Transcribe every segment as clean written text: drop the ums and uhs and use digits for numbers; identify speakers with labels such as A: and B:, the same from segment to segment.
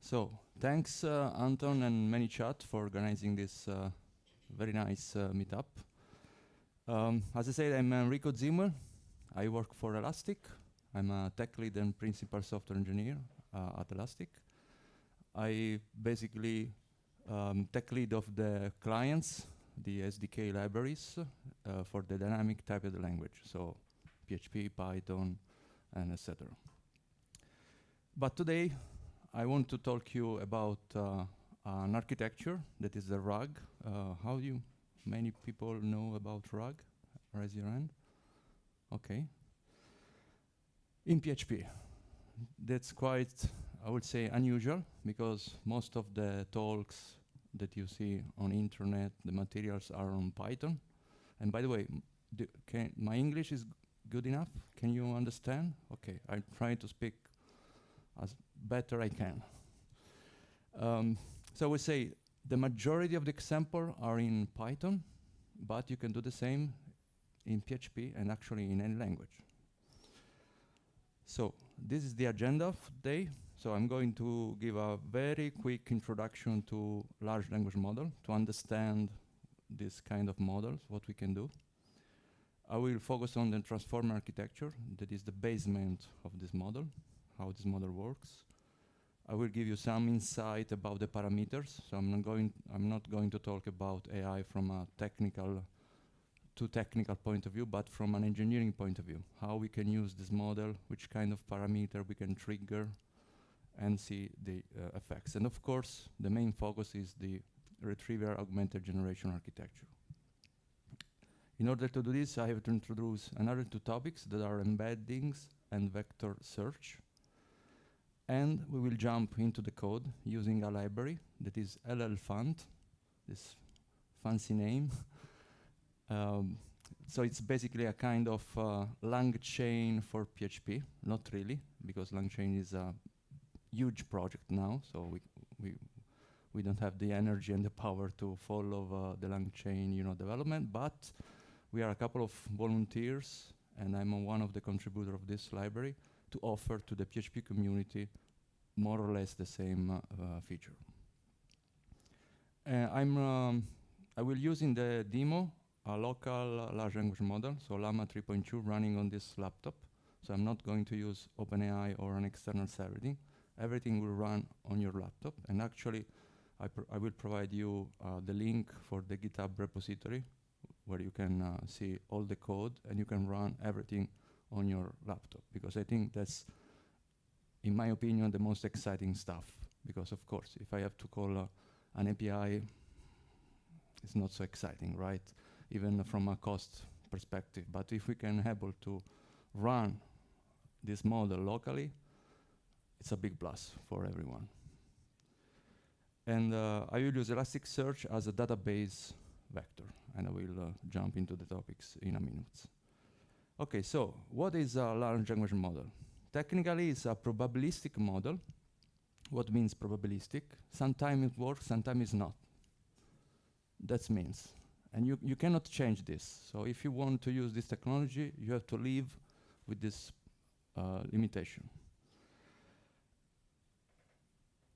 A: So, thanks Anton and ManyChat for organizing this very nice meetup. As I said, I'm Enrico Zimuel. I work for Elastic. I'm a tech lead and principal software engineer at Elastic. I basically tech lead of the clients, the SDK libraries for the dynamic type of the language, so PHP, Python, and etc. But today, I want to talk you about an architecture that is the RAG. How do many people know about RAG? Raise your hand. Okay. In PHP, that's quite, I would say, unusual because most of the talks that you see on internet, the materials are on Python. And by the way, my English is good enough? Can you understand? Okay, I'm trying to speak as better I can. So we say the majority of the examples are in Python, but you can do the same in PHP and actually in any language. So this is the agenda of the day. So I'm going to give a very quick introduction to large language model to understand this kind of models, what we can do. I will focus on the transformer architecture, that is the basement of this model, how this model works. I will give you some insight about the parameters. So I'm not going to talk about AI from a technical point of view, but from an engineering point of view, how we can use this model, which kind of parameter we can trigger, and see the effects. And of course, the main focus is the Retrieval-Augmented Generation architecture. In order to do this, I have to introduce another two topics that are embeddings and vector search. And we will jump into the code using a library that is LLPhant, this fancy name. So it's basically a kind of LangChain for PHP. Not really, because LangChain is a huge project now, so we don't have the energy and the power to follow the LangChain development, but we are a couple of volunteers, and I'm one of the contributors of this library to offer to the PHP community more or less the same feature. I will use in the demo a local large language model, so Llama 3.2 running on this laptop. So I'm not going to use OpenAI or an external server. Everything will run on your laptop. And actually, I will provide you the link for the GitHub repository where you can see all the code and you can run everything on your laptop. Because I think that's, in my opinion, the most exciting stuff. Because of course, if I have to call an API, it's not so exciting, right? Even from a cost perspective. But if we can able to run this model locally, it's a big plus for everyone. And I will use Elasticsearch as a database vector, and I will jump into the topics in a minute. Okay, so what is a large language model? Technically, it's a probabilistic model. What means probabilistic? Sometimes it works, sometimes it's not. That means. And you cannot change this. So if you want to use this technology, you have to live with this limitation.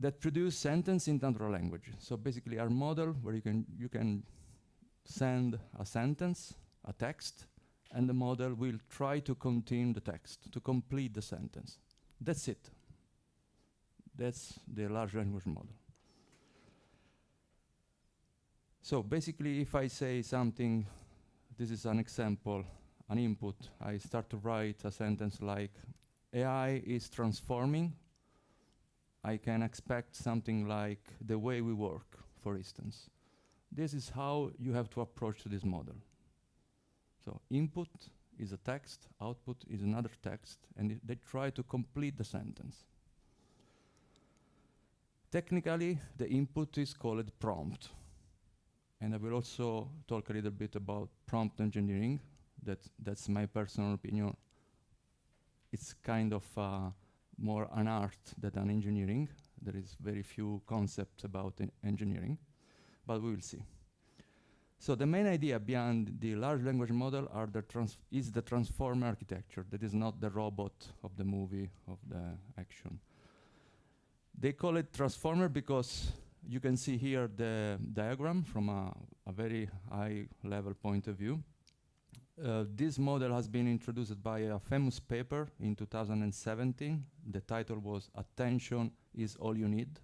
A: That produce sentence in natural language. So basically our model where you can send a sentence, a text, and the model will try to contain the text, to complete the sentence. That's it. That's the large language model. So basically, if I say something, this is an example, an input, I start to write a sentence like, AI is transforming. I can expect something like the way we work, for instance. This is how you have to approach this model. So input is a text, output is another text, and they try to complete the sentence. Technically, the input is called prompt. And I will also talk a little bit about prompt engineering. That's my personal opinion. It's kind of more an art than an engineering. There is very few concepts about engineering, but we will see. So the main idea behind the large language model is the transformer architecture. That is not the robot of the movie, of the action. They call it transformer because you can see here the diagram from a very high level point of view. This model has been introduced by a famous paper in 2017. The title was "Attention is All You Need."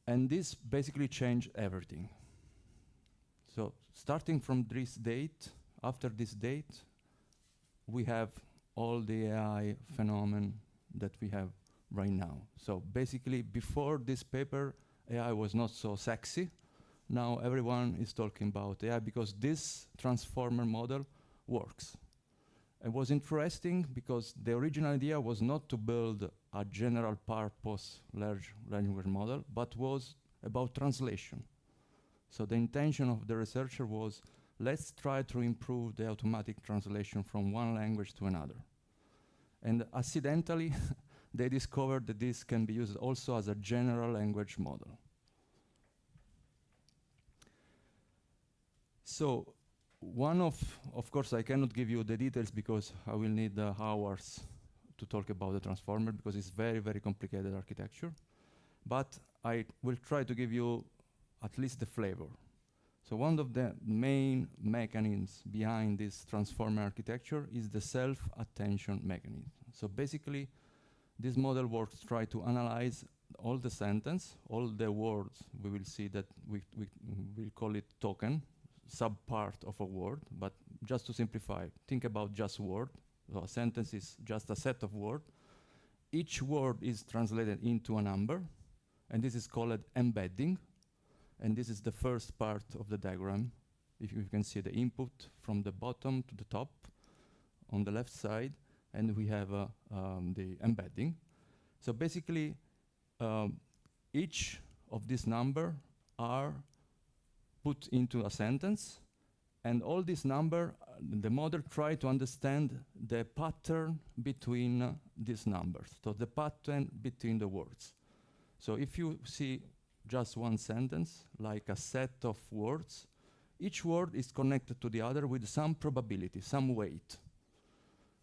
A: And this basically changed everything. So starting from this date, after this date, we have all the AI phenomenon that we have right now. So basically, before this paper, AI was not so sexy. Now everyone is talking about AI because this transformer model works. It was interesting because the original idea was not to build a general purpose large language model, but was about translation. So the intention of the researcher was, let's try to improve the automatic translation from one language to another. And accidentally, they discovered that this can be used also as a general language model. So one of course, I cannot give you the details because I will need hours to talk about the transformer because it's very, very complicated architecture. But I will try to give you at least the flavor. So one of the main mechanisms behind this transformer architecture is the self-attention mechanism. So basically, this model works try to analyze all the sentence, all the words. We will see that we will call it token, subpart of a word, but just to simplify, think about just word. So a sentence is just a set of words. Each word is translated into a number, and this is called embedding. And this is the first part of the diagram. If you can see the input from the bottom to the top on the left side, and we have the embedding. So basically, each of these numbers are put into a sentence, and all these numbers, the model try to understand the pattern between these numbers, so the pattern between the words. So if you see just one sentence, like a set of words, each word is connected to the other with some probability, some weight.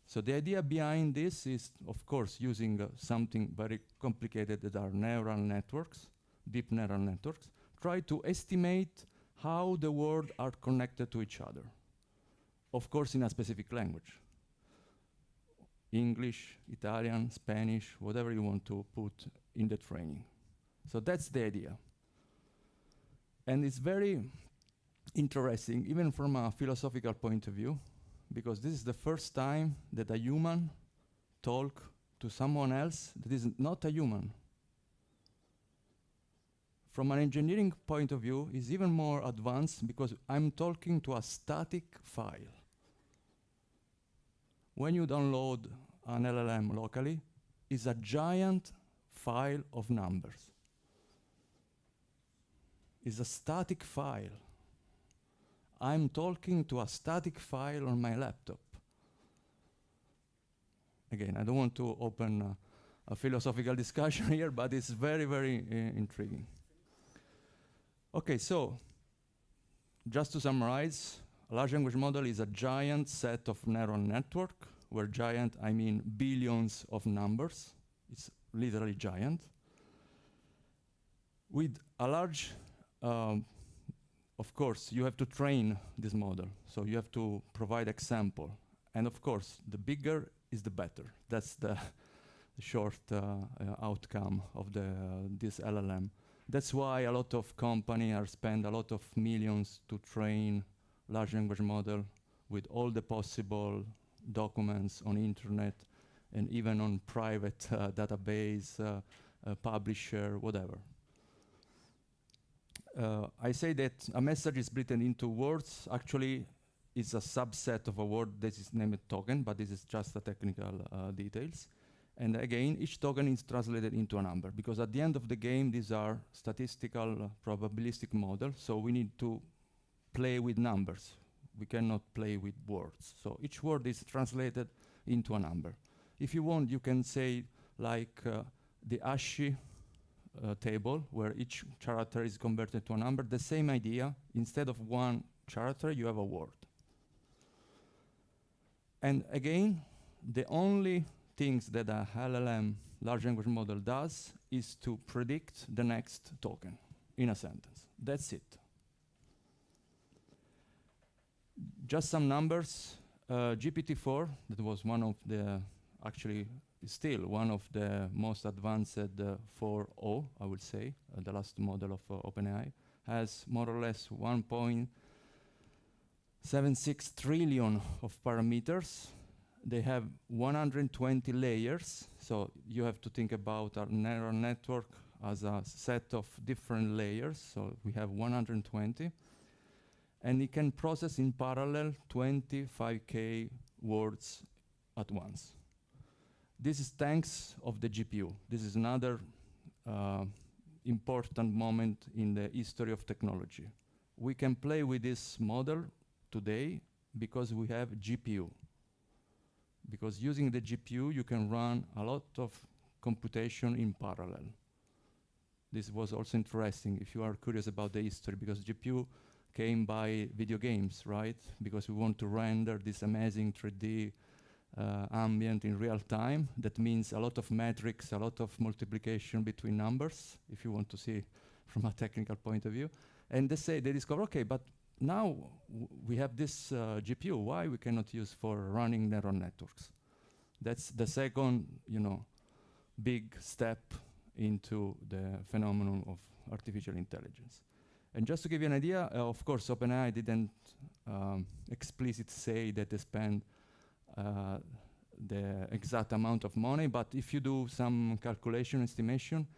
A: So the idea behind this is, of course, using something very complicated that are neural networks, deep neural networks, try to estimate how the words are connected to each other. Of course, in a specific language. English, Italian, Spanish, whatever you want to put in the training. So that's the idea. And it's very interesting, even from a philosophical point of view, because this is the first time that a human talks to someone else that is not a human. From an engineering point of view, it's even more advanced because I'm talking to a static file. When you download an LLM locally, it's a giant file of numbers. It's a static file. I'm talking to a static file on my laptop. Again, I don't want to open a philosophical discussion here, but it's very, very intriguing. Okay, so just to summarize, a large language model is a giant set of neural network, where giant, I mean billions of numbers. It's literally giant. With a large, of course, you have to train this model. So you have to provide example. And of course, the bigger is the better. That's the short outcome of this LLM. That's why a lot of companies are spend a lot of millions to train large language model with all the possible documents on internet and even on private database, publisher, whatever. I say that a message is written into words. Actually, it's a subset of a word that is named token, but this is just the technical details. And again, each token is translated into a number, because at the end of the game, these are statistical probabilistic models, so we need to play with numbers. We cannot play with words. So each word is translated into a number. If you want, you can say like the ASCII table, where each character is converted to a number. The same idea, instead of one character, you have a word. And again, the only things that a LLM large language model does is to predict the next token in a sentence. That's it. Just some numbers. GPT-4, that was one of the, actually still one of the most advanced 4.0, I would say, the last model of OpenAI, has more or less 1.76 trillion of parameters. They have 120 layers, so you have to think about our neural network as a set of different layers, so we have 120. And it can process in parallel 25K words at once. This is thanks of the GPU. This is another important moment in the history of technology. We can play with this model today because we have GPU. Because using the GPU, you can run a lot of computation in parallel. This was also interesting if you are curious about the history, because GPU came by video games, right? Because we want to render this amazing 3D ambient in real time. That means a lot of metrics, a lot of multiplication between numbers, if you want to see from a technical point of view. And they discover, okay, but now we have this GPU, why we cannot use for running neural networks? That's the second, big step into the phenomenon of artificial intelligence. And just to give you an idea, of course, OpenAI didn't explicitly say that they spend the exact amount of money, but if you do some calculation estimation,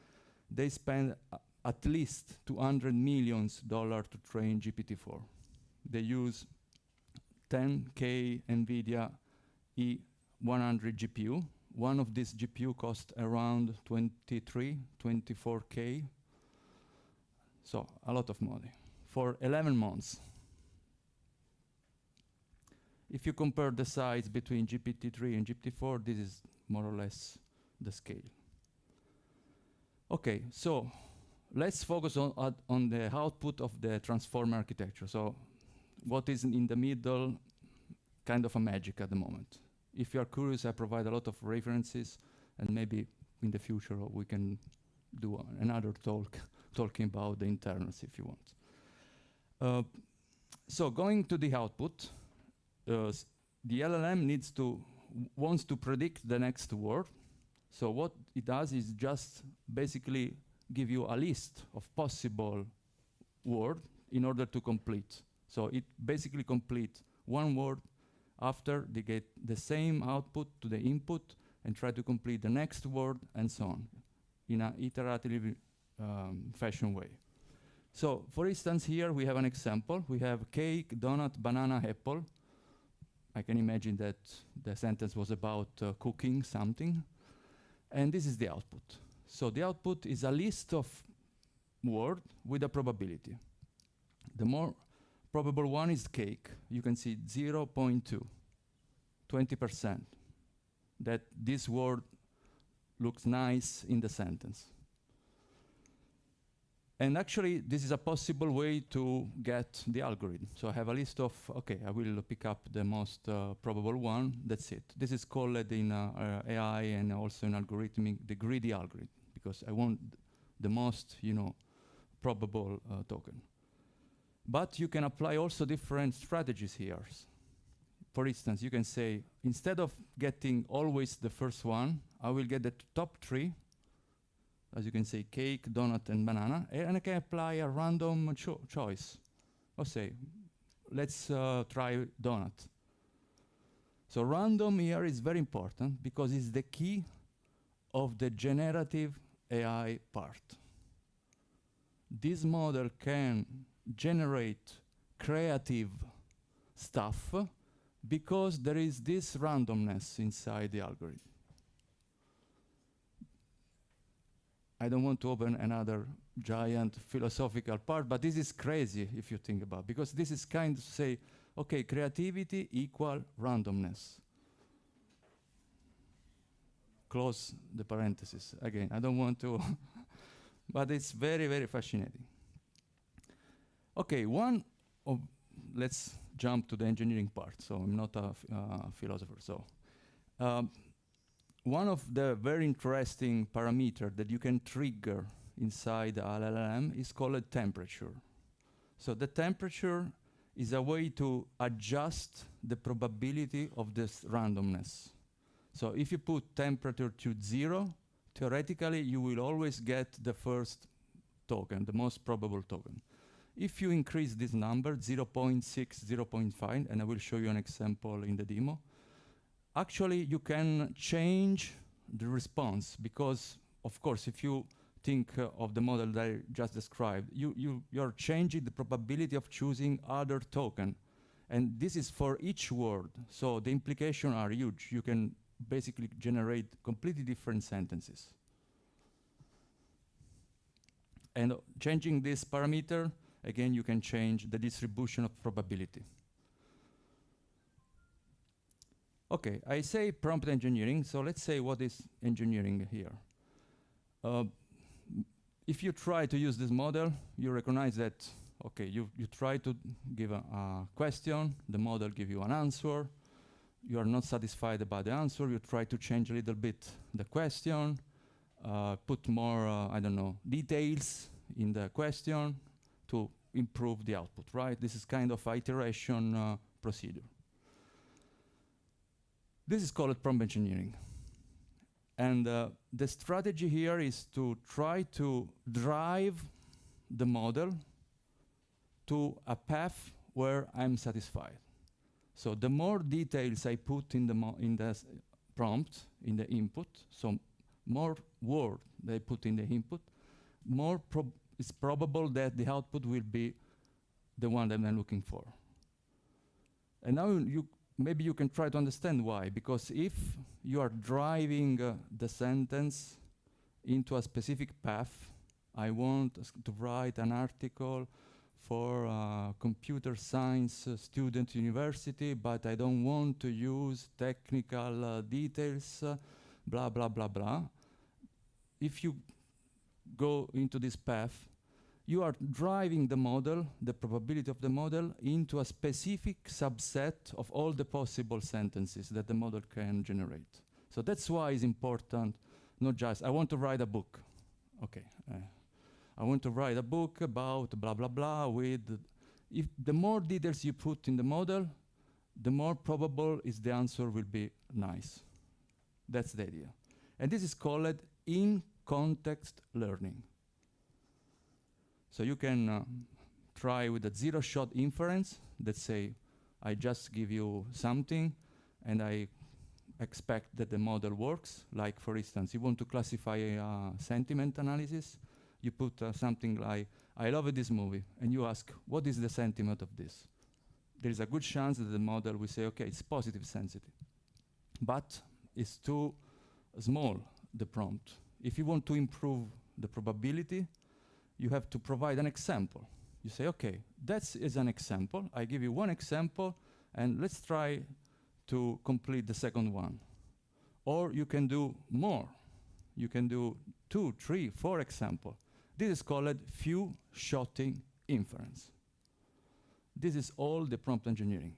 A: they spend at least $200 million to train GPT-4. They use 10K NVIDIA E100 GPU. One of these GPU costs around 24K. So a lot of money for 11 months. If you compare the size between GPT-3 and GPT-4, this is more or less the scale. Okay, so let's focus on the output of the transformer architecture. So what is in the middle, kind of a magic at the moment. If you are curious, I provide a lot of references, and maybe in the future we can do another talk talking about the internals if you want. So going to the output, the LLM wants to predict the next word. So what it does is just basically give you a list of possible words in order to complete. So it basically completes one word after they get the same output to the input and try to complete the next word and so on in an iterative fashion way. So for instance, here we have an example. We have cake, donut, banana, apple. I can imagine that the sentence was about cooking something. And this is the output. So the output is a list of words with a probability. The more probable one is cake. You can see 0.2, 20%. That this word looks nice in the sentence. And actually, this is a possible way to get the algorithm. So I have a list of, okay, I will pick up the most probable one, that's it. This is called in AI and also in algorithmic, the greedy algorithm, because I want the most, probable token. But you can apply also different strategies here. For instance, you can say, instead of getting always the first one, I will get the top three. As you can say, cake, donut, and banana, and I can apply a random choice. Or say, let's try donut. So random here is very important because it's the key of the generative AI part. This model can generate creative stuff because there is this randomness inside the algorithm. I don't want to open another giant philosophical part, but this is crazy if you think about it, because this is kind of say, okay, creativity equal randomness. Close the parenthesis. Again, I don't want to, but it's very, very fascinating. Okay, let's jump to the engineering part. So I'm not a philosopher. So one of the very interesting parameters that you can trigger inside the LLM is called temperature. So the temperature is a way to adjust the probability of this randomness. So if you put temperature to 0, theoretically you will always get the first token, the most probable token. If you increase this number, 0.6, 0.5, and I will show you an example in the demo, actually you can change the response because, of course, if you think of the model that I just described, you're changing the probability of choosing other token. And this is for each word, so the implications are huge. You can basically generate completely different sentences. And changing this parameter, again, you can change the distribution of probability. Okay, I say prompt engineering, so let's say what is engineering here. If you try to use this model, you recognize that, okay, you try to give a question, the model gives you an answer, you are not satisfied about the answer, you try to change a little bit the question, put more, I don't know, details in the question to improve the output, right? This is kind of iteration procedure. This is called prompt engineering. And the strategy here is to try to drive the model to a path where I'm satisfied. So the more details I put in the prompt, in the input, so more word they put in the input, more it's probable that the output will be the one that I'm looking for. And now maybe you can try to understand why, because if you are driving the sentence into a specific path, I want to write an article for computer science student university, but I don't want to use technical details, blah, blah, blah, blah. If you go into this path, you are driving the model, the probability of the model, into a specific subset of all the possible sentences that the model can generate. So that's why it's important, not just, I want to write a book. Okay, I want to write a book about blah, blah, blah with, if the more details you put in the model, the more probable is the answer will be nice. That's the idea. And this is called in-context learning. So you can try with a zero-shot inference that say, I just give you something and I expect that the model works. Like, for instance, you want to classify sentiment analysis. You put something like, I love this movie, and you ask, what is the sentiment of this? There is a good chance that the model will say, okay, it's positive sensitive. But it's too small, the prompt. If you want to improve the probability, you have to provide an example. You say, okay, that is an example. I give you one example, and let's try to complete the second one. Or you can do more. You can do 2, 3, 4 examples. This is called few-shotting inference. This is all the prompt engineering.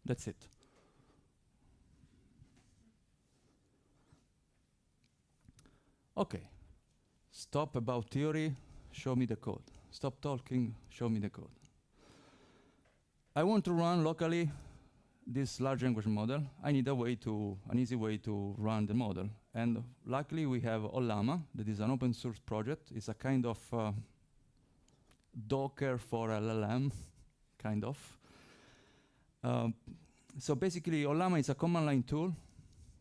A: That's it. Okay, stop about theory. Show me the code. Stop talking, show me the code. I want to run locally this large language model. I need an easy way to run the model. And luckily we have Llama, that is an open source project. It's a kind of Docker for LLM, kind of. So basically Llama is a command line tool.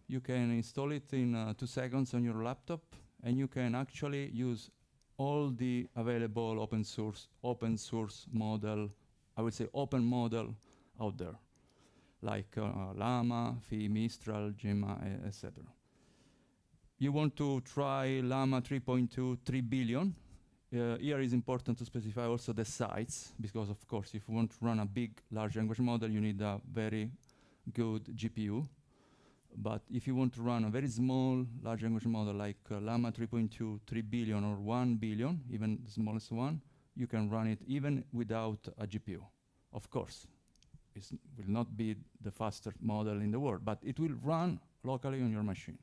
A: You can install it in 2 seconds on your laptop, and you can actually use all the available open source model, I would say open model out there, like Llama, Phi, Mistral, Gemma, etc. You want to try Llama 3.2, 3 billion. Here is important to specify also the size, because of course, if you want to run a big large language model, you need a very good GPU. But if you want to run a very small large language model like Llama 3.2, 3 billion or 1 billion, even the smallest one, you can run it even without a GPU. Of course, it will not be the fastest model in the world, but it will run locally on your machine.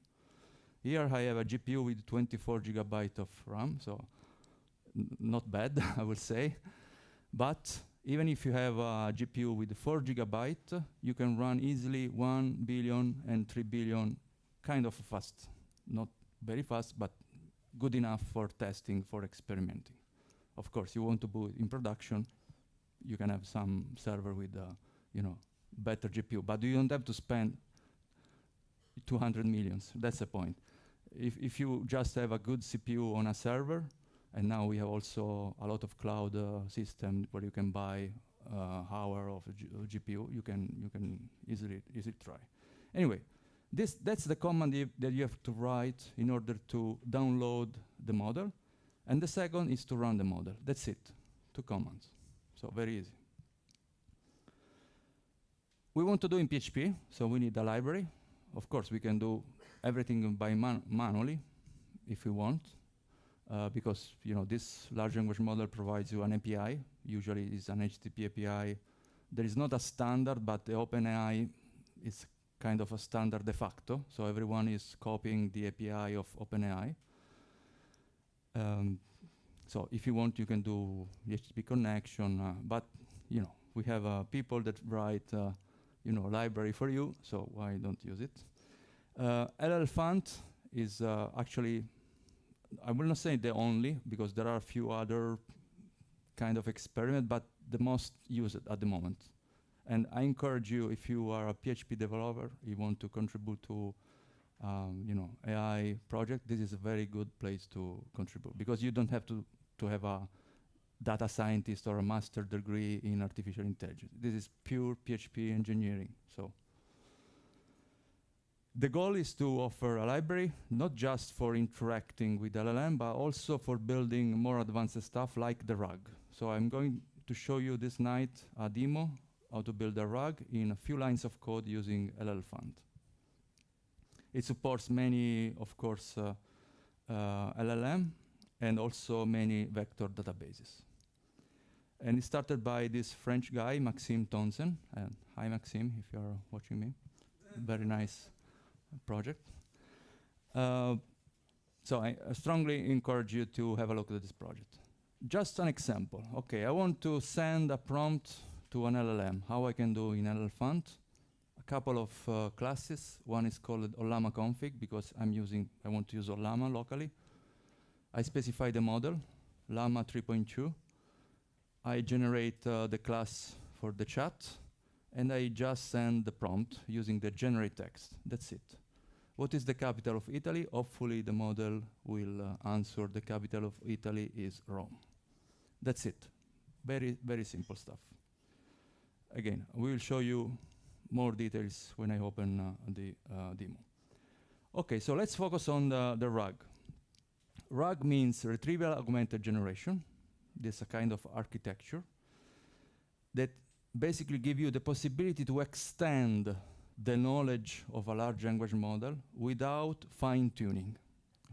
A: Here I have a GPU with 24 gigabyte of RAM, so not bad, I would say. But even if you have a GPU with 4 gigabyte, you can run easily 1 billion and 3 billion kind of fast. Not very fast, but good enough for testing, for experimenting. Of course, you want to put in production, you can have some server with, better GPU, but you don't have to spend 200 millions. That's the point. If you just have a good CPU on a server, and now we have also a lot of cloud system where you can buy hour of GPU, you can easily try. Anyway, that's the command that you have to write in order to download the model. And the second is to run the model. That's it. 2 commands. So very easy. We want to do in PHP, so we need a library. Of course, we can do everything by manually if we want, because this large language model provides you an API. Usually it's an HTTP API. There is not a standard, but the OpenAI is kind of a standard de facto, so everyone is copying the API of OpenAI. So if you want, you can do the HTTP connection, but we have people that write library for you, so why don't use it? LLPhant is actually, I will not say the only, because there are a few other kind of experiment, but the most used at the moment. And I encourage you, if you are a PHP developer, you want to contribute to AI project, this is a very good place to contribute, because you don't have to have a data scientist or a master degree in artificial intelligence. This is pure PHP engineering. So the goal is to offer a library, not just for interacting with LLM, but also for building more advanced stuff like the RAG. So I'm going to show you this night a demo how to build a RAG in a few lines of code using LLPhant. It supports many, of course, LLM and also many vector databases. And it started by this French guy, Maxime Townsend. And hi, Maxime, if you are watching me. Very nice project. So I strongly encourage you to have a look at this project. Just an example. Okay, I want to send a prompt to an LLM. How I can do in LLPhant? A couple of classes. One is called Llama config, because I want to use Llama locally. I specify the model, Llama 3.2. I generate the class for the chat, and I just send the prompt using the generate text. That's it. What is the capital of Italy? Hopefully the model will answer the capital of Italy is Rome. That's it. Very, very simple stuff. Again, we will show you more details when I open the demo. Okay, so let's focus on the RAG. RAG means Retrieval-Augmented Generation. This is a kind of architecture that basically give you the possibility to extend the knowledge of a large language model without fine-tuning.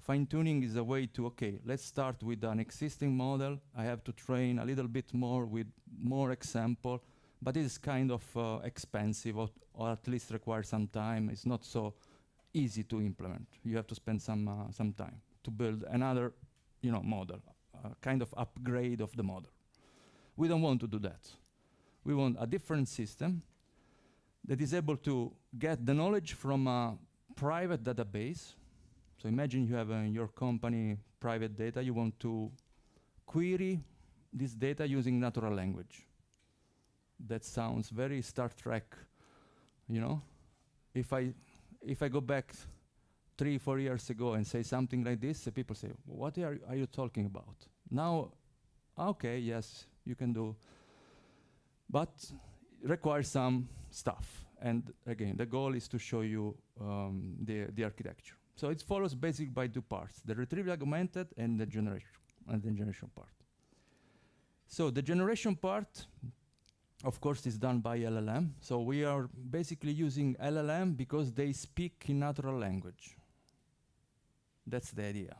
A: Fine-tuning is a way to, okay, let's start with an existing model. I have to train a little bit more with more example, but it is kind of expensive, or at least requires some time. It's not so easy to implement. You have to spend some time to build another model, kind of upgrade of the model. We don't want to do that. We want a different system that is able to get the knowledge from a private database. So imagine you have in your company private data. You want to query this data using natural language. That sounds very Star Trek, If I go back 3-4 years ago and say something like this, people say, what are you talking about? Now, okay, yes, you can do, but it requires some stuff. And again, the goal is to show you the architecture. So it follows basically by 2 parts, the retrieval-augmented and the generation part. So the generation part, of course, is done by LLM. So we are basically using LLM because they speak in natural language. That's the idea.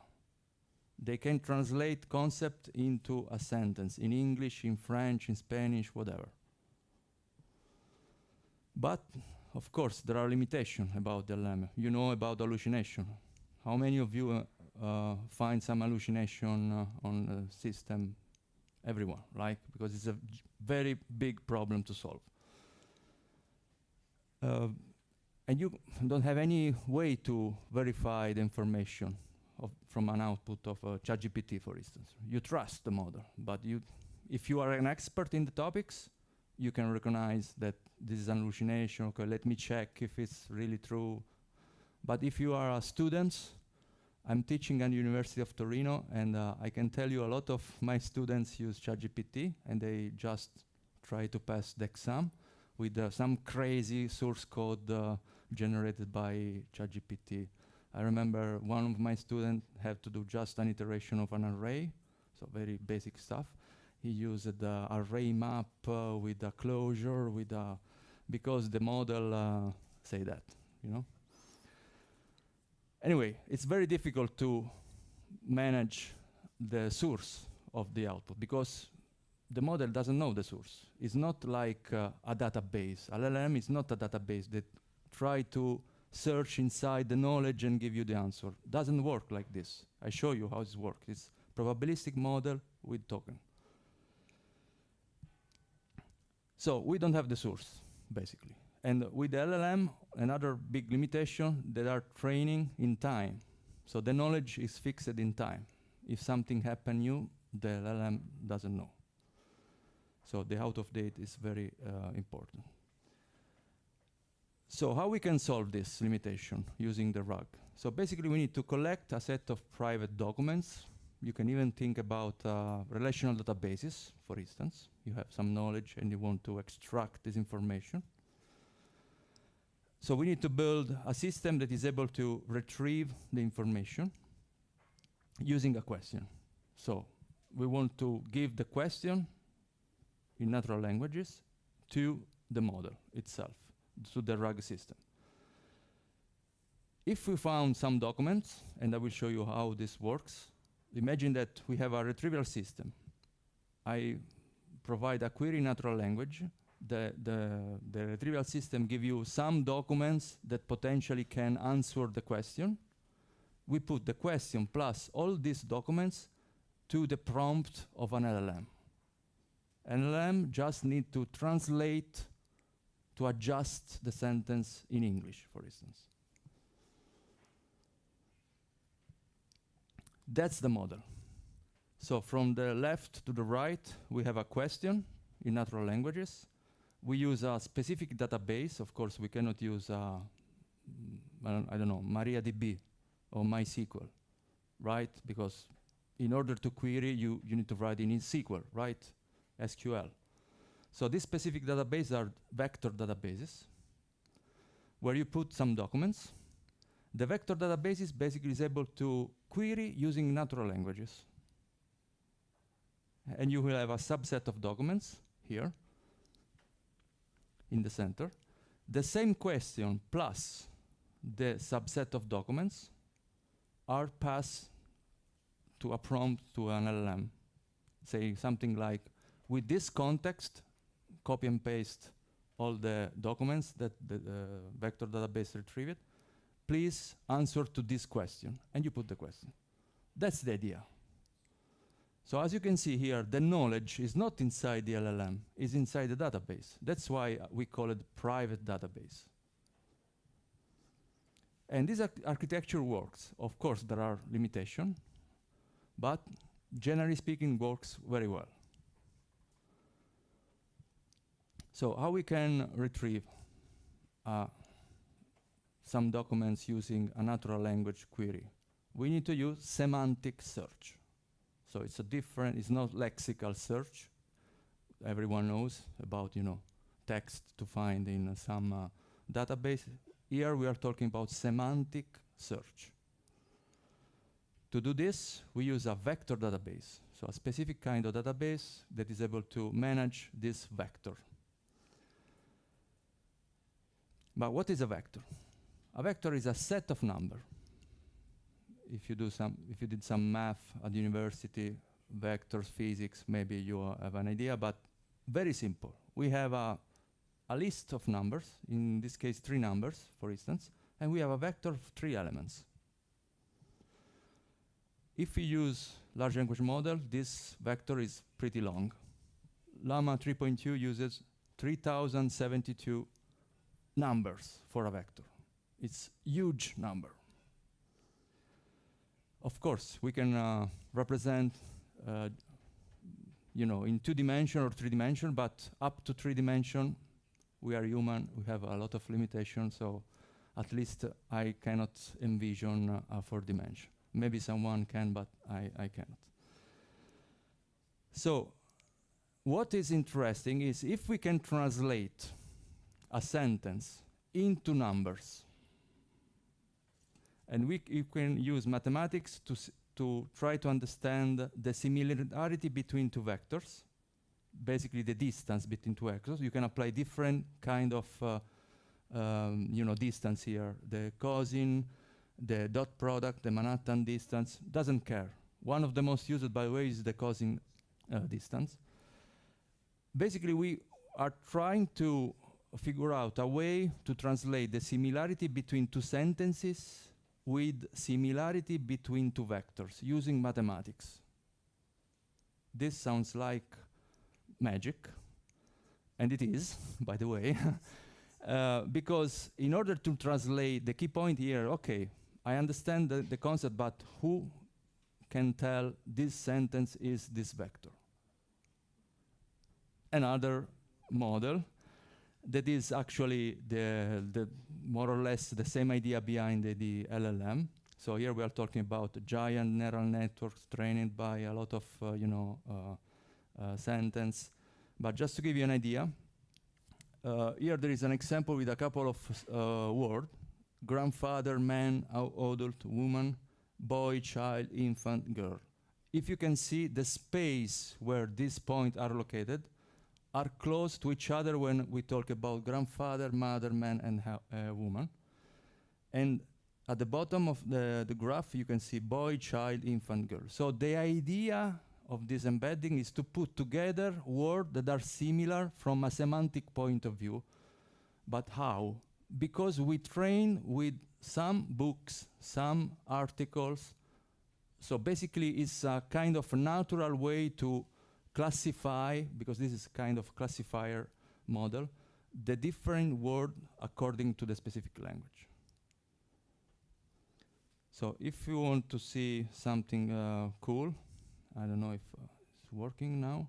A: They can translate concept into a sentence in English, in French, in Spanish, whatever. But, of course, there are limitations about the LLM. You know about hallucination. How many of you find some hallucination on the system? Everyone, right? Because it's a very big problem to solve. And you don't have any way to verify the information from an output of ChatGPT, for instance. You trust the model, but if you are an expert in the topics, you can recognize that this is an hallucination. Okay, let me check if it's really true. But if you are a student, I'm teaching at the University of Torino, and I can tell you a lot of my students use ChatGPT, and they just try to pass the exam with some crazy source code generated by ChatGPT. I remember one of my students had to do just an iteration of an array, so very basic stuff. He used the array map with a closure, because the model say that, you know. Anyway, it's very difficult to manage the source of the output because the model doesn't know the source. It's not like a database. LLM is not a database that try to search inside the knowledge and give you the answer. Doesn't work like this. I show you how it works. It's probabilistic model with token. So we don't have the source, basically. And with the LLM, another big limitation, they are training in time. So the knowledge is fixed in time. If something happens new, the LLM doesn't know. So the out of date is very important. So how we can solve this limitation using the RAG? So basically we need to collect a set of private documents. You can even think about relational databases, for instance. You have some knowledge and you want to extract this information. So we need to build a system that is able to retrieve the information using a question. So we want to give the question in natural languages to the model itself, to the RAG system. If we found some documents, and I will show you how this works, imagine that we have a retrieval system. I provide a query in natural language. The retrieval system gives you some documents that potentially can answer the question. We put the question plus all these documents to the prompt of an LLM. An LLM just needs to translate to adjust the sentence in English, for instance. That's the model. So from the left to the right, we have a question in natural languages. We use a specific database. Of course, we cannot use, I don't know, MariaDB or MySQL, right? Because in order to query, you need to write in SQL, right? SQL. So these specific databases are vector databases where you put some documents. The vector database basically is able to query using natural languages. And you will have a subset of documents here in the center. The same question plus the subset of documents are passed to a prompt to an LLM, saying something like, with this context, copy and paste all the documents that the vector database retrieved. Please answer to this question, and you put the question. That's the idea. So as you can see here, the knowledge is not inside the LLM, it's inside the database. That's why we call it private database. And this architecture works. Of course, there are limitations, but generally speaking, works very well. So how we can retrieve some documents using a natural language query? We need to use semantic search. So it's a different, it's not lexical search. Everyone knows about, text to find in some database. Here we are talking about semantic search. To do this, we use a vector database. So a specific kind of database that is able to manage this vector. But what is a vector? A vector is a set of numbers. If you did some math at university, vectors, physics, maybe you have an idea, but very simple. We have a list of numbers, in this case 3 numbers, for instance, and we have a vector of 3 elements. If we use large language model, this vector is pretty long. Llama 3.2 uses 3072 numbers for a vector. It's huge number. Of course, we can represent in 2-dimension or 3-dimension, but up to 3-dimension, we are human, we have a lot of limitations, so at least I cannot envision a 4-dimension. Maybe someone can, but I cannot. So, what is interesting is if we can translate a sentence into numbers, and we can use mathematics to try to understand the similarity between two vectors, basically the distance between two vectors. You can apply different kind of distance here. The cosine, the dot product, the Manhattan distance, doesn't care. One of the most used, by the way, is the cosine distance. Basically, we are trying to figure out a way to translate the similarity between two sentences with similarity between two vectors using mathematics. This sounds like magic, and it is, by the way, because in order to translate, the key point here, okay, I understand the concept, but who can tell this sentence is this vector? Another model that is actually the more or less the same idea behind the LLM. So here we are talking about giant neural networks trained by a lot of sentence. But just to give you an idea, here there is an example with a couple of words: grandfather, man, adult, woman, boy, child, infant, girl. If you can see the space where these points are located are close to each other when we talk about grandfather, mother, man, and woman. And at the bottom of the graph, you can see boy, child, infant, girl. So the idea of this embedding is to put together words that are similar from a semantic point of view. But how? Because we train with some books, some articles. So basically, it's a kind of a natural way to classify, because this is kind of classifier model, the different word according to the specific language. So if you want to see something cool, I don't know if it's working now,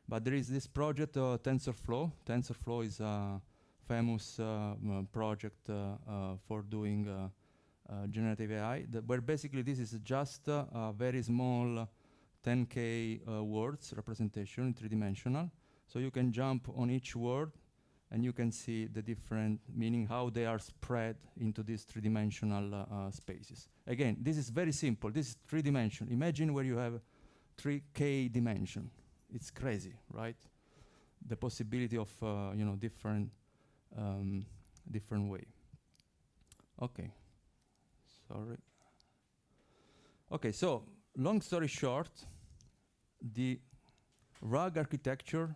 A: but there is this project, TensorFlow. TensorFlow is a famous project for doing generative AI, where basically this is just a very small 10K words representation in 3-dimensional. So you can jump on each word and you can see the different meaning, how they are spread into these 3-dimensional spaces. Again, this is very simple. This is 3-dimension. Imagine where you have 3K dimension. It's crazy, right? The possibility of different way. Okay, sorry. Okay, so long story short, the RAG architecture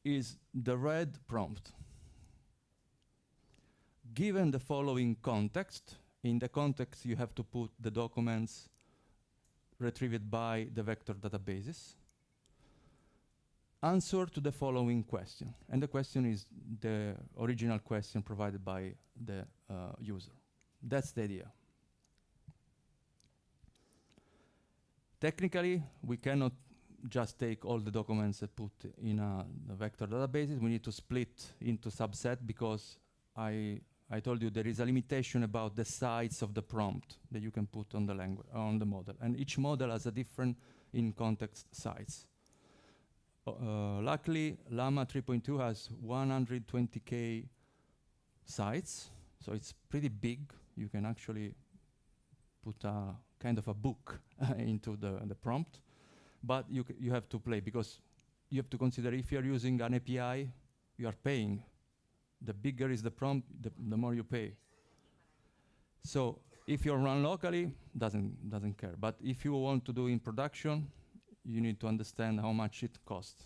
A: is the red prompt. Given the following context, in the context you have to put the documents retrieved by the vector databases. Answer to the following question. And the question is the original question provided by the user. That's the idea. Technically, we cannot just take all the documents and put in the vector databases. We need to split into subset, because I told you there is a limitation about the size of the prompt that you can put on the language, on the model. And each model has a different in-context size. Luckily, Llama 3.2 has 120K size, so it's pretty big. You can actually put a kind of a book into the prompt, but you have to play, because you have to consider if you're using an API, you are paying. The bigger is the prompt, the more you pay. So if you run locally, doesn't care. But if you want to do in production, you need to understand how much it costs.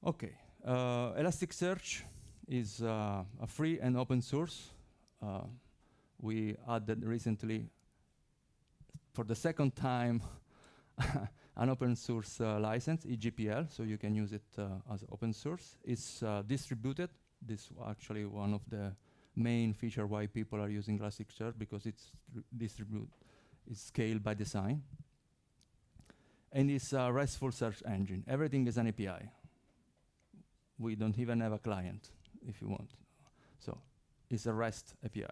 A: Okay, Elasticsearch is a free and open source. We added recently for the second time, an open source license, eGPL, so you can use it as open source. It's distributed. This is actually one of the main feature why people are using Elasticsearch, because it's it's scaled by design. And it's a RESTful search engine. Everything is an API. We don't even have a client, if you want. So it's a REST API.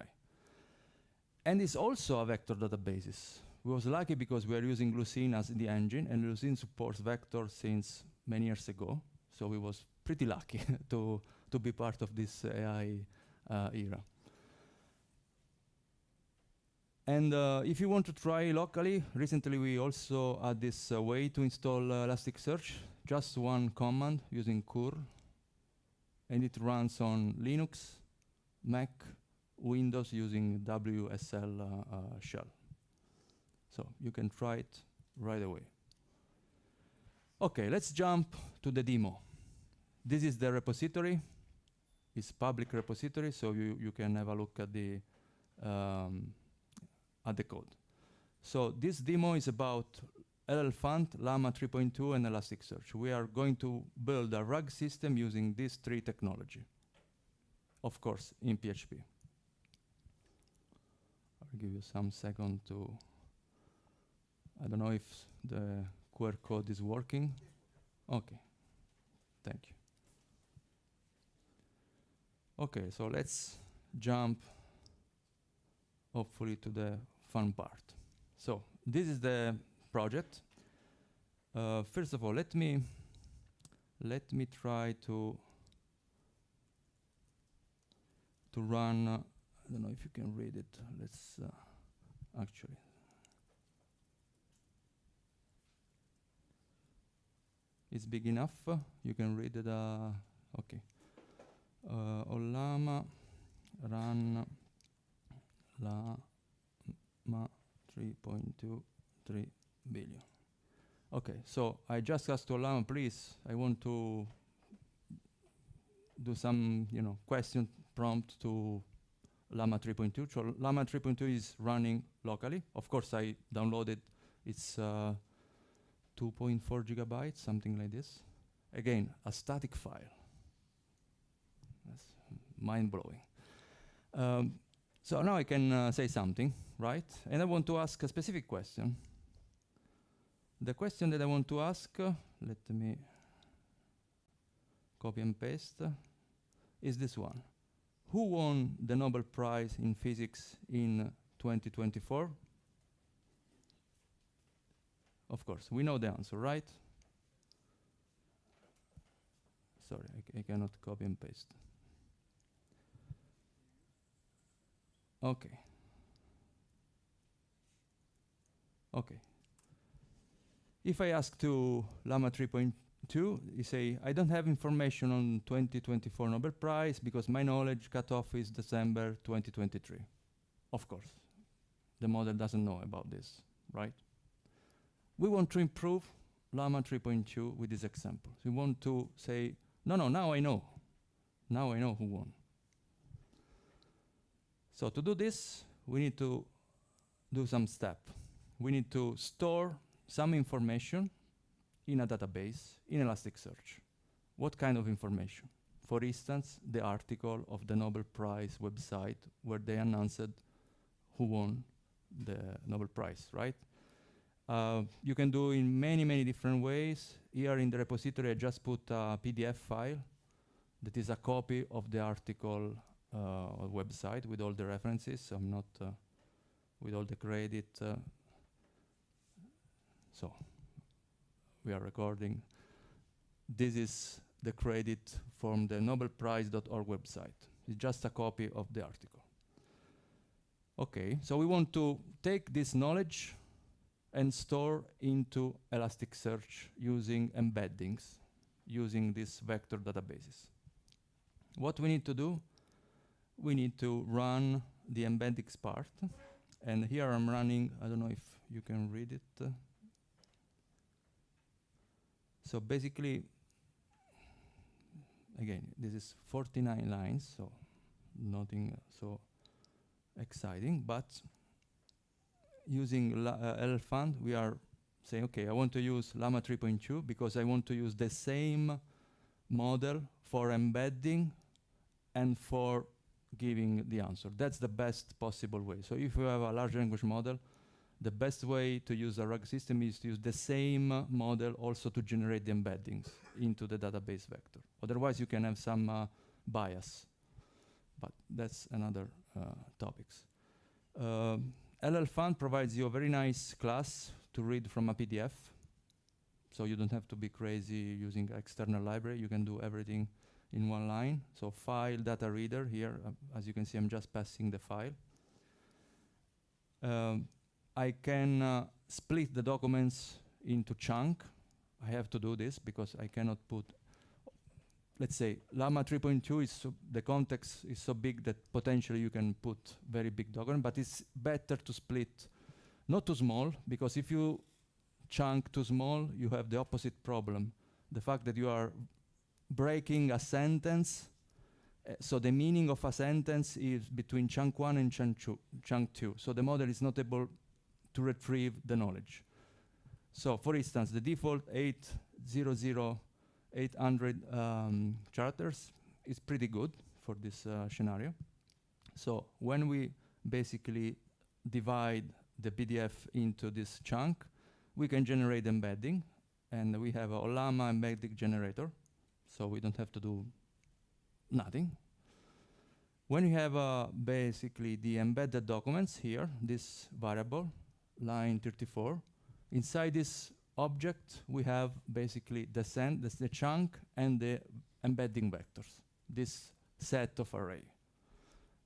A: And it's also a vector database. We was lucky because we are using Lucene as the engine, and Lucene supports vectors since many years ago. So we was pretty lucky to be part of this AI era. And if you want to try locally, recently we also had this way to install Elasticsearch, just one command using curl, and it runs on Linux, Mac, Windows using WSL shell. So you can try it right away. Okay, let's jump to the demo. This is the repository. It's public repository, so you can have a look at the code. So this demo is about LLPhant, Llama 3.2, and Elasticsearch. We are going to build a RAG system using these three technology, of course, in PHP. I'll give you some second to, I don't know if the QR code is working. Okay, thank you. Okay, so let's jump, hopefully, to the fun part. So this is the project. First of all, let me try to run. I don't know if you can read it. Let's actually. It's big enough. You can read it. Okay. Llama run Llama 3.23 billion. Okay, so I just asked to Llama, please, I want to do some, question prompt to Llama 3.2. So Llama 3.2 is running locally. Of course, I downloaded. It's 2.4 gigabytes, something like this. Again, a static file. That's mind-blowing. So now I can say something, right? And I want to ask a specific question. The question that I want to ask, let me copy and paste, is this one. Who won the Nobel Prize in Physics in 2024? Of course, we know the answer, right? Sorry, I cannot copy and paste. Okay. Okay. If I ask to Llama 3.2, you say, I don't have information on 2024 Nobel Prize because my knowledge cutoff is December 2023. Of course, the model doesn't know about this, right? We want to improve Llama 3.2 with this example. So we want to say, no, now I know. Now I know who won. So to do this, we need to do some step. We need to store some information in a database in Elasticsearch. What kind of information? For instance, the article of the Nobel Prize website where they announced who won the Nobel Prize, right? You can do in many different ways. Here in the repository, I just put a PDF file that is a copy of the article website with all the references. I'm not with all the credit. So we are recording. This is the credit from the nobelprize.org website. It's just a copy of the article. Okay, so we want to take this knowledge and store into Elasticsearch using embeddings, using these vector databases. What we need to do, we need to run the embeddings part. And here I'm running, I don't know if you can read it. So basically, again, this is 49 lines, so nothing so exciting, but using LLPhant, we are saying, okay, I want to use Llama 3.2 because I want to use the same model for embedding and for giving the answer. That's the best possible way. So if you have a large language model, the best way to use a RAG system is to use the same model also to generate the embeddings into the database vector. Otherwise, you can have some bias, but that's another topics. LLPhant provides you a very nice class to read from a PDF. So you don't have to be crazy using external library. You can do everything in one line. So file data reader here, as you can see, I'm just passing the file. I can split the documents into chunk. I have to do this because I cannot put, let's say, Llama 3.2 is the context is so big that potentially you can put very big document, but it's better to split, not too small, because if you chunk too small, you have the opposite problem. The fact that you are breaking a sentence, so the meaning of a sentence is between chunk 1 and chunk 2. So the model is not able to retrieve the knowledge. So for instance, the default 800 characters is pretty good for this scenario. So when we basically divide the PDF into this chunk, we can generate embedding, and we have a Llama embedding generator, so we don't have to do nothing. When you have basically the embedded documents here, this variable, line 34, inside this object, we have basically the chunk and the embedding vectors, this set of array.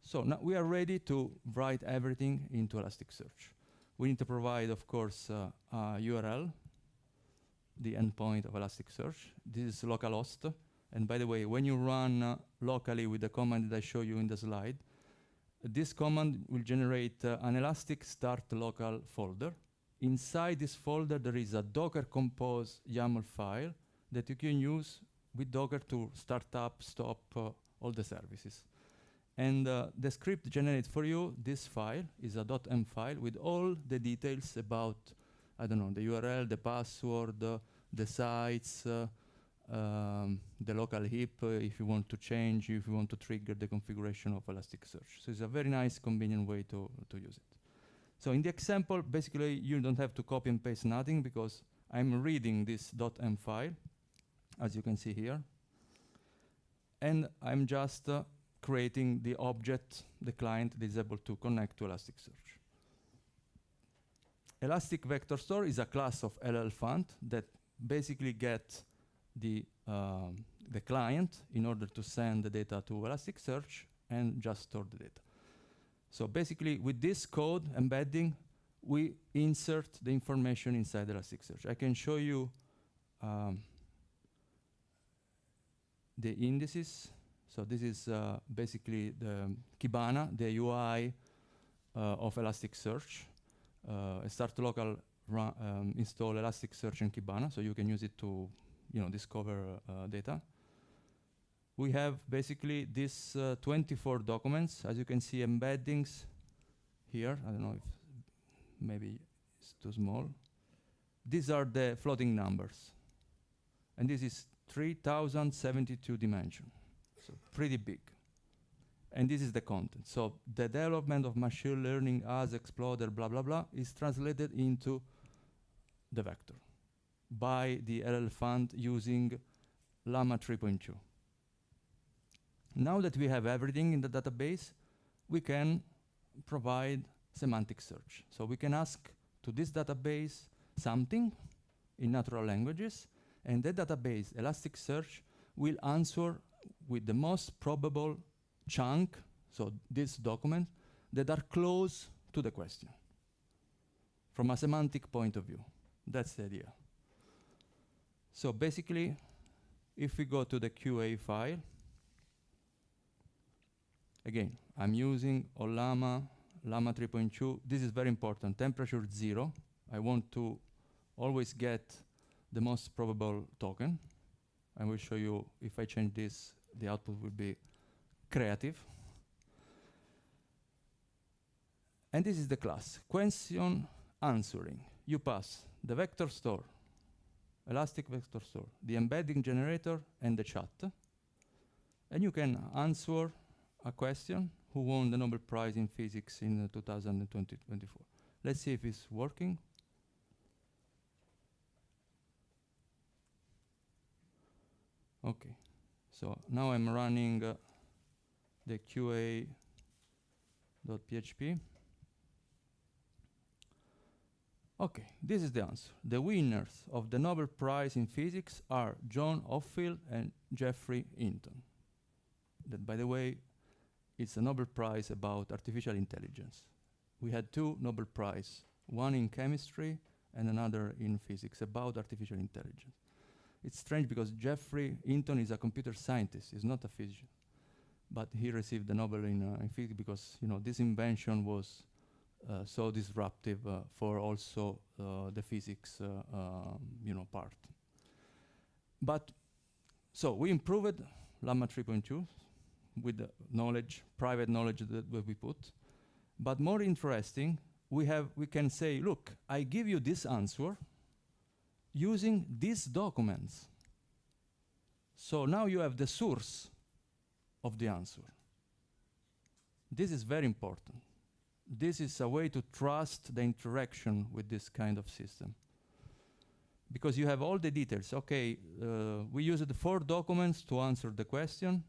A: So now we are ready to write everything into Elasticsearch. We need to provide, of course, a URL, the endpoint of Elasticsearch. This is localhost. And by the way, when you run locally with the command that I show you in the slide, this command will generate an Elastic start local folder. Inside this folder, there is a Docker compose YAML file that you can use with Docker to start up, stop all the services. And the script generates for you this file is a .m file with all the details about, I don't know, the URL, the password, the sites, the local heap, if you want to change, if you want to trigger the configuration of Elasticsearch. So it's a very nice, convenient way to use it. So in the example, basically, you don't have to copy and paste nothing because I'm reading this .m file, as you can see here. And I'm just creating the object, the client that is able to connect to Elasticsearch. Elastic Vector Store is a class of LLPhant that basically gets the client in order to send the data to Elasticsearch and just store the data. So basically, with this code embedding, we insert the information inside Elasticsearch. I can show you the indices. So this is basically the Kibana, the UI of Elasticsearch. Start local install Elasticsearch in Kibana, so you can use it to discover data. We have basically these 24 documents. As you can see, embeddings here. I don't know if maybe it's too small. These are the floating numbers. And this is 3072 dimension. So pretty big. And this is the content. So the development of machine learning as exploder, blah, blah, blah, is translated into the vector by the LLPhant using Llama 3.2. Now that we have everything in the database, we can provide semantic search. So we can ask to this database something in natural languages, and the database, Elasticsearch, will answer with the most probable chunk, so this document, that are close to the question from a semantic point of view. That's the idea. So basically, if we go to the QA file, again, I'm using Llama 3.2. This is very important. Temperature 0. I want to always get the most probable token. I will show you if I change this, the output will be creative. And this is the class. Question answering. You pass the vector store, Elastic Vector Store, the embedding generator, and the chat. And you can answer a question: who won the Nobel Prize in Physics in 2024? Let's see if it's working. Okay, so now I'm running the QA.php. Okay, this is the answer. The winners of the Nobel Prize in Physics are John Offield and Jeffrey Hinton. That, by the way, it's a Nobel Prize about artificial intelligence. We had 2 Nobel Prizes, one in chemistry and another in physics, about artificial intelligence. It's strange because Jeffrey Hinton is a computer scientist, he's not a physician. But he received the Nobel in physics because, you know, this invention was so disruptive for also the physics, you know, part. But so we improved Llama 3.2 with the knowledge, private knowledge that we put. But more interesting, we can say, look, I give you this answer using these documents. So now you have the source of the answer. This is very important. This is a way to trust the interaction with this kind of system. Because you have all the details. Okay, we used 4 documents to answer the question.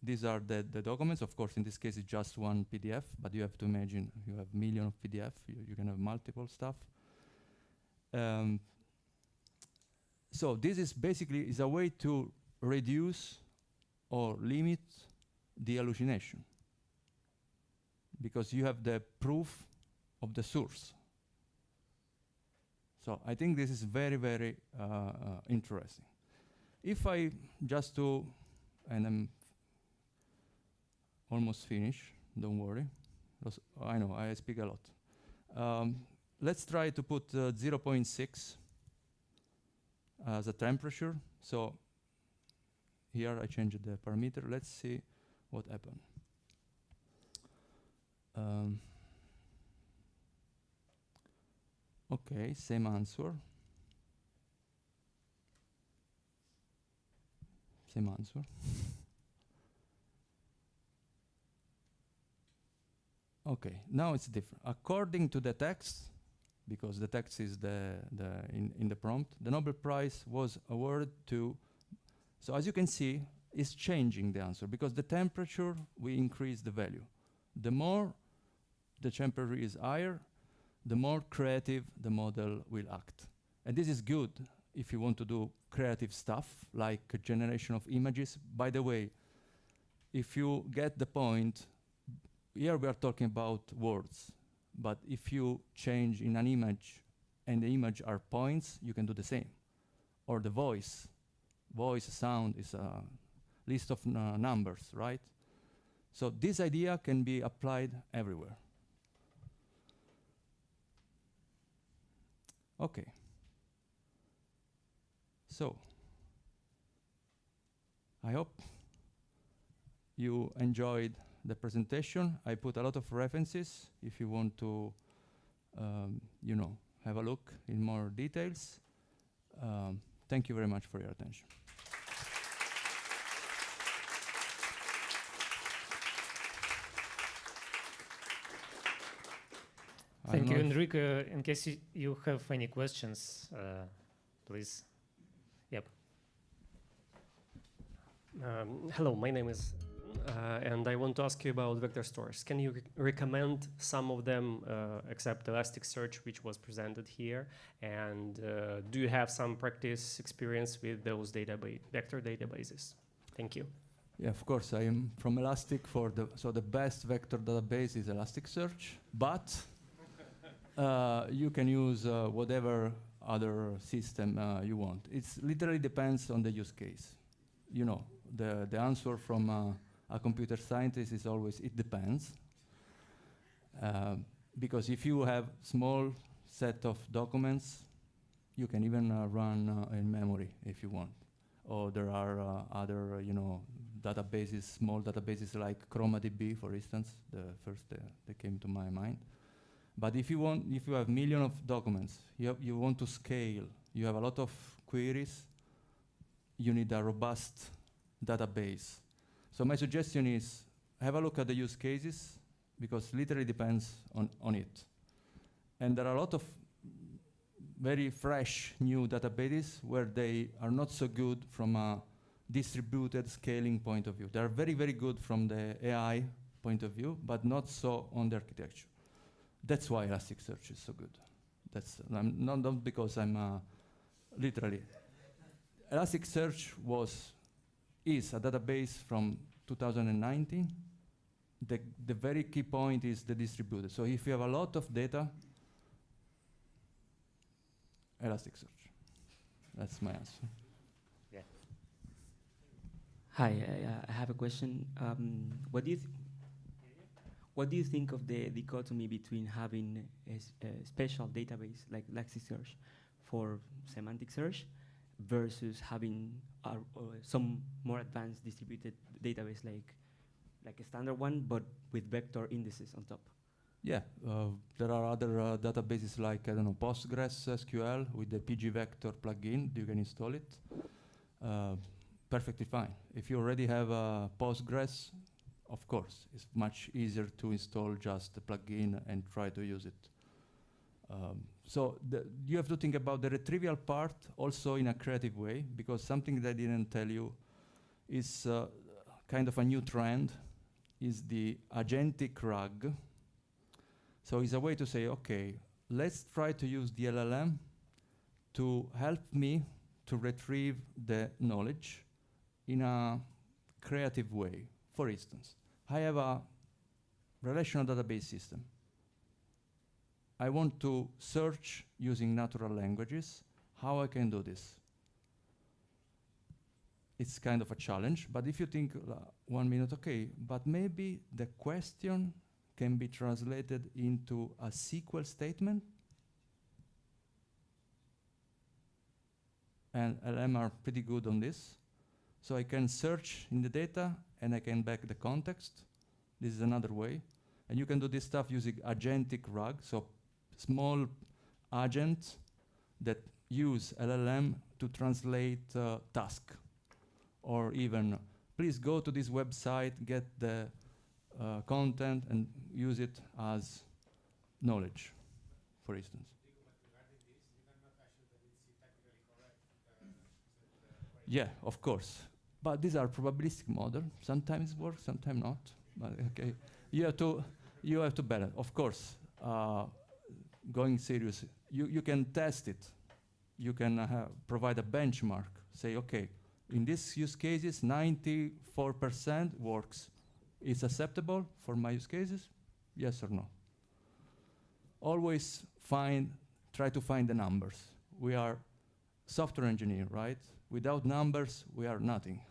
A: These are the documents. Of course, in this case, it's just one PDF, but you have to imagine you have millions of PDF. You can have multiple stuff. So this is basically a way to reduce or limit the hallucination, because you have the proof of the source. So I think this is very, very interesting. If I just to, and I'm almost finished, don't worry. I know, I speak a lot. Let's try to put 0.6 as a temperature. So here I changed the parameter. Let's see what happened. Okay, same answer. Same answer. Okay, now it's different. According to the text, because the text is in the prompt, the Nobel Prize was awarded to. So as you can see, it's changing the answer because the temperature, we increase the value. The more the temperature is higher, the more creative the model will act. And this is good if you want to do creative stuff, like a generation of images. By the way, if you get the point, here we are talking about words, but if you change in an image and the image are points, you can do the same. Or the voice. Voice, sound is a list of numbers, right? So this idea can be applied everywhere. Okay. So, I hope you enjoyed the presentation. I put a lot of references if you want to, you know, have a look in more details. Thank you very much for your attention.
B: Thank you, Enrico. In case you have any questions, please. Yep.
C: Hello, my name is, and I want to ask you about vector stores. Can you recommend some of them except Elasticsearch, which was presented here? And do you have some practice experience with those vector databases? Thank you.
A: Yeah, of course, I am from Elastic so the best vector database is Elasticsearch, but you can use whatever other system you want. It literally depends on the use case. You know, the answer from a computer scientist is always, it depends. Because if you have small set of documents, you can even run in memory if you want. Or there are other, you know, databases, small databases like ChromaDB, for instance, the first that came to my mind. But if you have millions of documents, you want to scale, you have a lot of queries, you need a robust database. So my suggestion is have a look at the use cases, because literally depends on it. And there are a lot of very fresh new databases where they are not so good from a distributed scaling point of view. They are very, very good from the AI point of view, but not so on the architecture. That's why Elasticsearch is so good. That's not because I'm literally. Elasticsearch is a database from 2019. The very key point is the distributed. So if you have a lot of data, Elasticsearch. That's my answer.
B: Yeah.
D: Hi, I have a question. What do you think of the dichotomy between having a special database like Elasticsearch for semantic search versus having some more advanced distributed database like a standard one, but with vector indices on top?
A: Yeah, there are other databases like, I don't know, Postgres SQL with the PG Vector plugin. You can install it. Perfectly fine. If you already have Postgres, of course, it's much easier to install just the plugin and try to use it. So you have to think about the retrieval part also in a creative way, because something that I didn't tell you is kind of a new trend, is the agentic RAG. So it's a way to say, okay, let's try to use the LLM to help me to retrieve the knowledge in a creative way. For instance, I have a relational database system. I want to search using natural languages. How I can do this? It's kind of a challenge, but if you think 1 minute, okay, but maybe the question can be translated into a SQL statement. And LM are pretty good on this. So I can search in the data and I can back the context. This is another way. And you can do this stuff using agentic RAG, so small agents that use LLM to translate task. Or even, please go to this website, get the content and use it as knowledge, for instance. Yeah, of course. But these are probabilistic models. Sometimes it works, sometimes not. But okay, you have to balance. Of course, going serious, you can test it. You can provide a benchmark. Say, okay, in these use cases, 94% works. Is acceptable for my use cases? Yes or no? Always try to find the numbers. We are software engineer, right? Without numbers, we are nothing.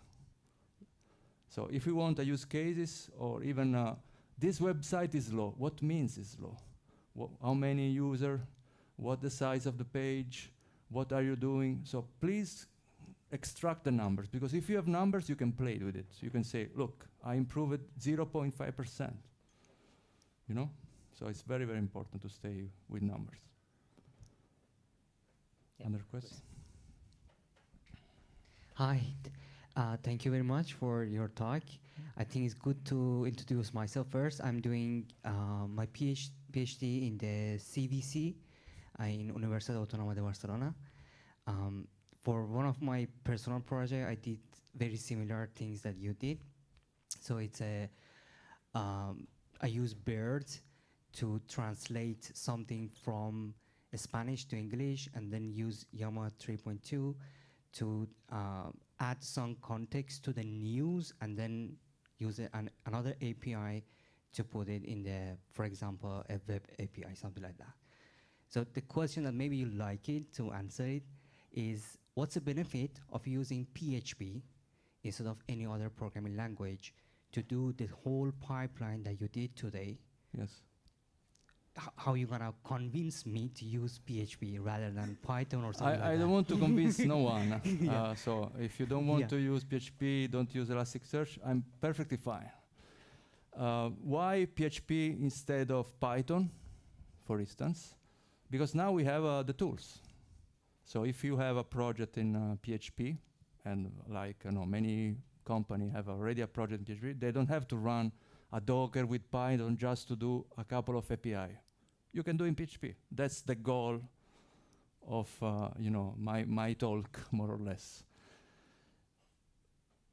A: So if we want a use cases, or even this website is low, what means is low? How many users? What the size of the page? What are you doing? So please extract the numbers, because if you have numbers, you can play with it. You can say, look, I improved 0.5%. You know? So it's very, very important to stay with numbers.
B: Yeah,
A: Other questions?
D: Hi, thank you very much for your talk. I think it's good to introduce myself first. I'm doing my PhD in the CVC in Universidad Autónoma de Barcelona. For one of my personal projects, I did very similar things that you did. So it's I use birds to translate something from Spanish to English, and then use Llama 3.2 to add some context to the news, and then use another API to put it in the, for example, a web API, something like that. So the question that maybe you like it to answer it is, what's the benefit of using PHP instead of any other programming language to do the whole pipeline that you did today?
A: Yes.
D: How are you gonna convince me to use PHP rather than Python or something like that?
A: I don't want to convince no one.
D: Yeah.
A: So if you don't want to use PHP, don't use Elasticsearch. I'm perfectly fine. Why PHP instead of Python? for instance, because now we have the tools. So if you have a project in PHP, and like many companies have already a project in PHP, they don't have to run a Docker with Python just to do a couple of API. You can do in PHP. That's the goal of my talk, more or less.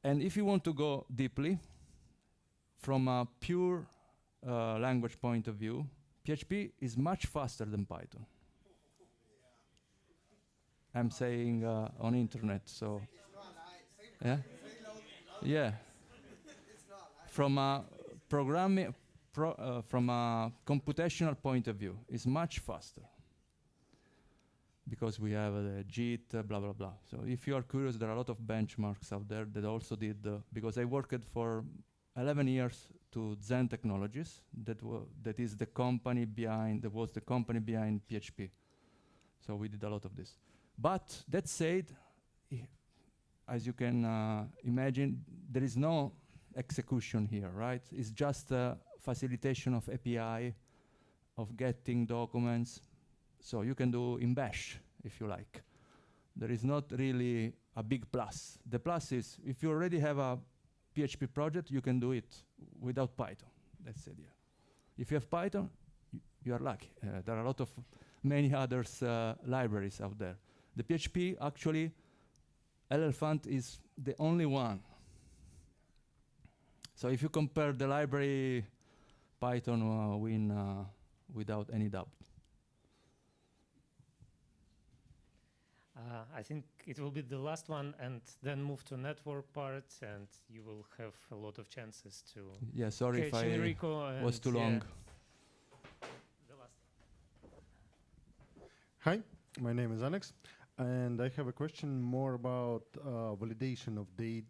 A: And if you want to go deeply, from a pure language point of view, PHP is much faster than Python. I'm saying on internet, so yeah, yeah. From a programming, from a computational point of view, it's much faster because we have the JIT, blah blah blah. So if you are curious, there are a lot of benchmarks out there that also did. Because I worked for 11 years to Zen Technologies. That is the company behind. That was the company behind PHP. So we did a lot of this. But that said, as you can imagine, there is no execution here, right? It's just a facilitation of API, of getting documents. So you can do in Bash, if you like. There is not really a big plus. The plus is, if you already have a PHP project, you can do it without Python. That's the idea. If you have Python, you are lucky. There are a lot of many others libraries out there. The PHP, actually, LLPhant is the only one. So if you compare the library, Python win without any doubt.
B: I think it will be the last one, and then move to network part, and you will have a lot of chances to.
A: Yeah, sorry if I
B: Enrico
A: was too long.
B: The last.
E: Hi, my name is Alex, and I have a question more about validation of the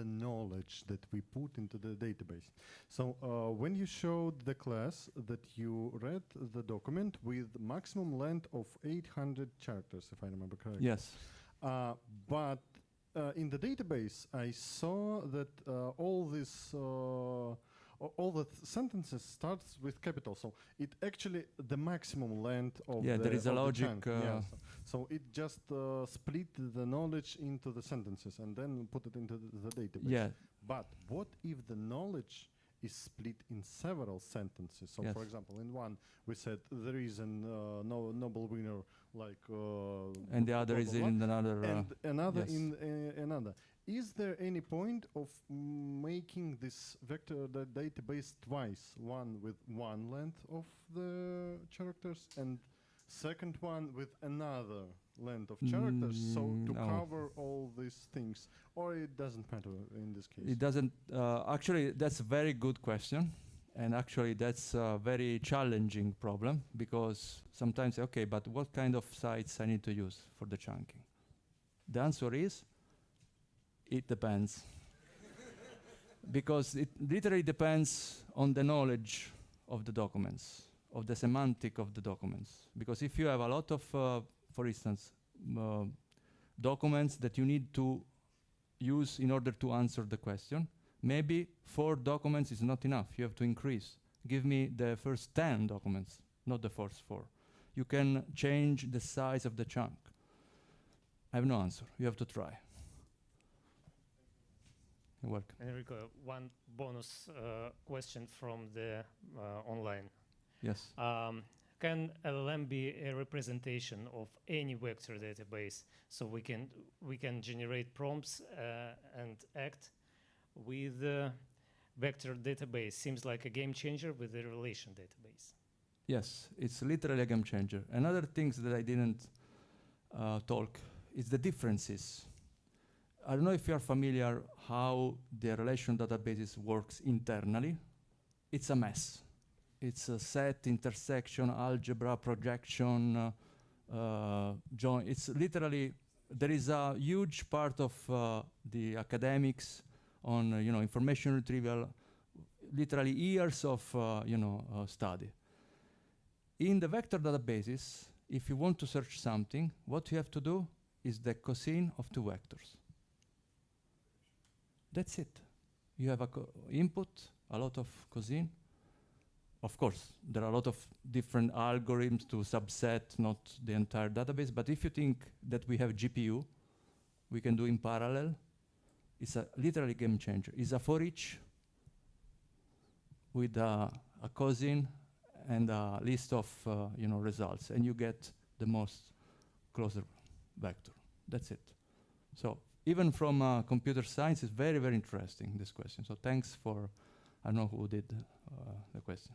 E: knowledge that we put into the database. So when you showed the class that you read the document with maximum length of 800 characters, if I remember correctly.
A: Yes.
E: But in the database, I saw that all the sentences starts with capital, so it actually the maximum length of
A: there is a logic.
E: So it just split the knowledge into the sentences and then put it into the database.
A: Yeah.
E: But what if the knowledge is split in several sentences? So, for example, in one we said there is a Nobel winner, like,
A: and the other is in another.
E: and another
A: yes.
E: in another. Is there any point of making this vector database twice? One with one length of the characters and second one with another length of characters, so to cover all these things, or it doesn't matter in this case?
A: It doesn't. Actually, that's a very good question, and actually that's a very challenging problem, because sometimes, okay, but what kind of sites I need to use for the chunking? The answer is, it depends. Because it literally depends on the knowledge of the documents, of the semantic of the documents. Because if you have a lot of, for instance, documents that you need to use in order to answer the question, maybe 4 documents is not enough. You have to increase. Give me the first 10 documents, not the first 4. You can change the size of the chunk. I have no answer. You have to try. You're welcome.
B: Enrico, one bonus question from the online.
A: Yes.
B: Can LLM be a representation of any vector database? So we can generate prompts and act with the vector database. Seems like a game changer with the relation database.
A: Yes, it's literally a game changer. Another things that I didn't talk is the differences. I don't know if you are familiar how the relation databases works internally. It's a mess. It's a set, intersection, algebra, projection, join. It's literally, there is a huge part of the academics on information retrieval, literally years of study. In the vector databases, if you want to search something, what you have to do is the cosine of 2 vectors. That's it. You have a input, a lot of cosine, of course, there are a lot of different algorithms to subset, not the entire database. But if you think that we have GPU, we can do in parallel. It's a literally game changer. It's a for each with a cousin and a list of results, and you get the most closer vector. That's it. So even from computer science, it's very, very interesting, this question. So thanks for, I don't know who did the question.